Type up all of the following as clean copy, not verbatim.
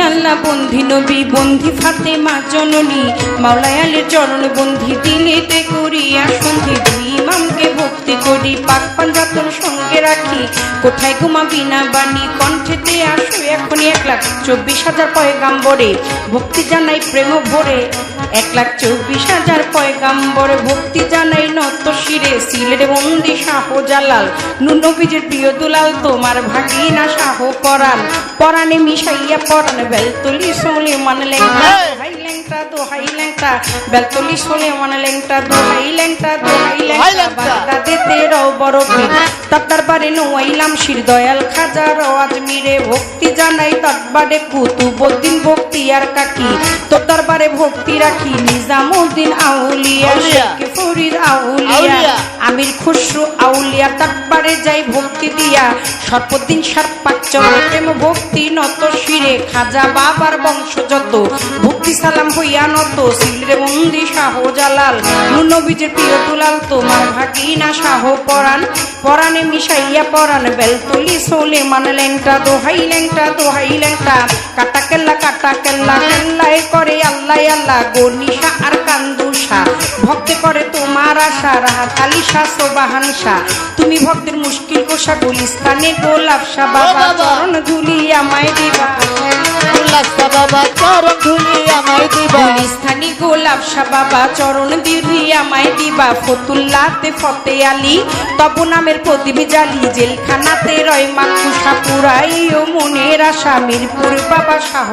আল্লাহ বন্ধি নবী বন্ধি ফাতেমা জননী মাওলায় আলীর চরণ বন্ধি দিলেতে করিয়া সন্ধি দুই ইমামকে ভক্তি করি পাক পাঞ্জাতন সঙ্গে রাখি কোথায় ঘুমাবি না বাণী কণ্ঠেতে আসো এখনই 1,24,000 পয়গাম্বরে ভক্তি জানাই প্রেম ভরে 1,24,000 পয়গাম্বরে ভক্তি জানাই নত শিরে সিলেট বন্দি শাহজালাল নবীজির প্রিয় দুলাল তোমার ভাগিনা শাহ পরাণ পরাণে মিশাইয়া পরাণ বেলতলি সোলে মান লেংটা দোহাই লেংটা দোহাই লেংটা বেলতলি সোলে মান লেংটা দোহাই লেংটা দোহাই লেংটা বাগদাদেতে রও বড় পীর তার দরবারে নোয়াইলাম শির দয়াল খাজা আজমিরে ভক্তি জানাই দরবারে কুতুবউদ্দিন ভক্তি আর কাকি তোর দরবারে ভক্তি রাখি নিজামউদ্দিন আউলিয়া শেখ ফরিদ আউলিয়া আমির খুসরু আউলিয়া দরবারে যাই ভক্তি দিয়া সর্বদিন সর্পাচর প্রেম ভক্তি নত শিরে খাজা বাবার বংশ যত ভক্তি সালাম হইয়া নত সিলেট বন্দি শাহজালাল নবীজির প্রিয় দুলাল তোমার ভাগিনা শাহ পরাণ পরাণে মিশাইয়া পরাণ বেলতলি সোলে মান লেংটা দোহাই লেংটা কাটা কেল্লা কেল্লায় করে আল্লাহ আল্লাহ গনিশা আর কান্দুষা ভক্তে করে তোমার আশা রাহাত আলী শাহ সোবাহান শাহ তুমি ভক্তের মুশকিল কোষা গুলিস্তানে গোলাপ শাহ বাবা চরণ ধুলি আমায় দিবা বাবা চরণ ধুলি আমায় দিবা গুলিস্তানি গোলাপ শাহ বাবা চরণ ধুলি আমায় দিবা ফতুল্লাতে ফতে আলী তব নামের প্রদীপ জালি জেলখানাতে রয় মাকুষা পুরাই ও মনের আশা মিরপুর বাবা শাহ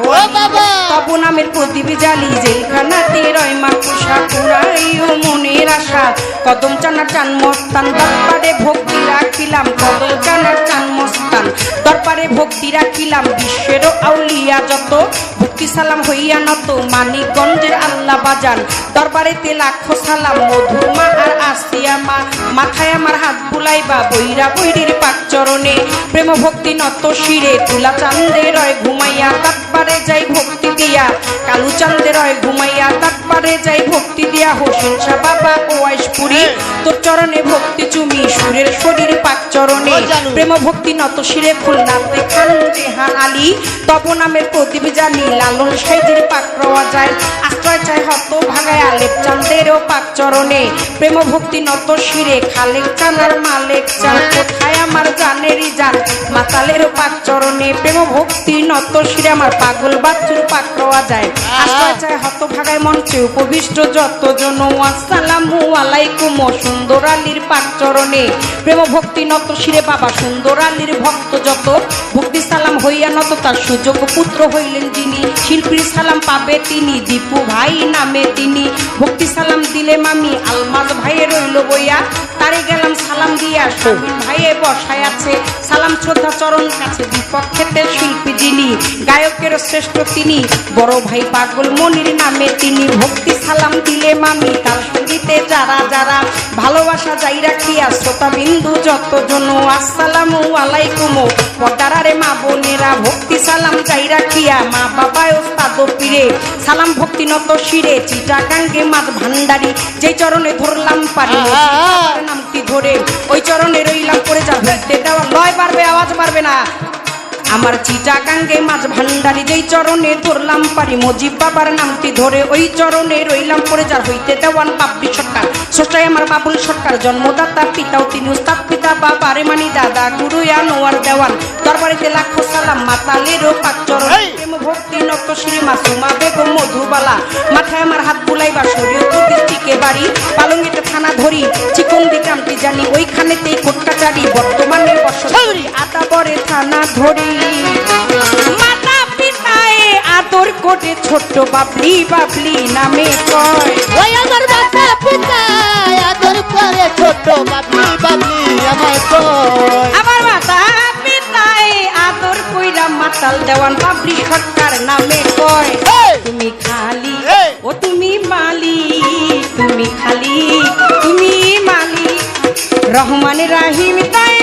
তব নামের প্রদীপ জালি জেলখানাতে রয় মাকুষা পুরাই ও মনের আশা কদম চানা চান মস্তান দরবারে ভক্তি রাখিলাম কদম চানা চান মস্তান দরবারে ভক্তি রাখিলাম বিশ্বেরও আউলিয়া যত ভক্তি সালাম হইয়া নত মানিকগঞ্জের আল্লাহ বাজান দরবারেতে লাখো সালাম মধুর মা আর আসিয়া মা মাথায় আমার হাত বুলাইবা বৈরা বৈরির পাক চরণে প্রেম ভক্তি নত শিরে তুলা চাঁদে রয় ঘুমাইয়া দরবারে যাই ভক্তি দিয়া কালু চাঁদে রয় ঘুমাইয়া দরবারে যাই ভক্তি দিয়া হোসেন শাহ বাবা ওয়াইশপুরি তোর চরণে ভক্তি চুমি সুরের শরীর পাক চরণে প্রেম ভক্তি নত শিরে খুলনাতে খান জেহান আলী তব নামের প্রদীপ জানি লালন সাইজির পাক রওয়া যায় আশ্রয় চাই হত ভাগায় আলেপ চাঁদেরও পাক চরণে প্রেম ভক্তি নত শিরে খালেক চানার মালেক চান কোথায় আমার জানেরই জান মাতালেরও পাক চরণে প্রেম ভক্তি নত শিরে আমার পাগল বাচ্চুর পাক রওয়া যায় আশ্রয় চাই হত ভাগায় মঞ্চে উপবিষ্ট যতজন আসসালামু আলাইকুম সুন্দর আলীর পাক চরণে প্রেম ভক্তি নত শিরে বাবা সুন্দর আলীর ভক্ত যত ভক্তি সালাম হইয়া নত তার সুযোগ পুত্র হইলেন যিনি শিল্পীর সালাম পাবে তিনি দীপু ভাই নামে তিনি ভক্তি সালাম দিলে মামি আলমাজ ভাইয়ে রইল বইয়া তারে গেলাম সালাম দিয়া শামিম ভাইয়ে বসায় আছে সালাম শ্রদ্ধা চরণ কাছে দীপক ক্ষেতের শিল্পী যিনি গায়কের শ্রেষ্ঠ তিনি বড় ভাই পাগল মনির নামে তিনি ভক্তি সালাম দিলে মামি তার সঙ্গীতে যারা যারা ভালোবাসা যাই রাখিয়া শ্রোতা বিন্দু যতজন আসসালামু আলাইকুম পর্দারে মা বোনেরা ভক্তি সালাম যাই রাখিয়া মা বাবা ওস্তাদ পীরে সালাম ভক্তি নত শিরে চিটাগাঙ্গে মাছ ভান্ডারি যে চরণে ধরলাম পারি নামটি ধরে ওই চরণে রইলাম করে যা হইতে দেওয়া লয় পারবে আওয়াজ পারবে না আমার চিটাগাঙ্গে মাছ ভান্ডারি যেই চরণে ধরলাম পারি মজিব বাবার নামটি ধরে ওই চরণে রইলাম পরে যার হইতে দেওয়ান বাবলি সরকার স্রষ্টাই আমার বাবুল সরকার জন্মদাতা পিতাও তিনি উস্তাদ পিতা বাবা রে মানি দাদা গুরু আনোয়ার দেওয়ান দরবারেতে লাখো সালাম মাতালেরও পাক চরণ প্রেম ভক্তি নত শ্রী মাসুমা বেগম মধুবালা মাথায় আমার হাত বুলাইবা শরীয়তুল ডিস্ট্রিক্টে বাড়ি পালঙ্গিতে থানা ধরি চিকন্দি গ্রামটি জানি ওইখানেতেই কোর্ট কাচারি বর্তমানে বর্ষী আতাবরে থানা ধরি মাতা পিতায় আদর করে ছোট্ট বাবলি বাবলি নামে কয় ওই আমার মাতা পিতায় আদর করে ছোট বাবলি বাবলি আমায় কয় আমার মাতা পিতায় আদর কইরা মাতাল দেওয়ান বাবলি সরকার নামে কয় তুমি খালি ও তুমি মালিক তুমি খালি তুমি মালিক রহমান রাহিম তাই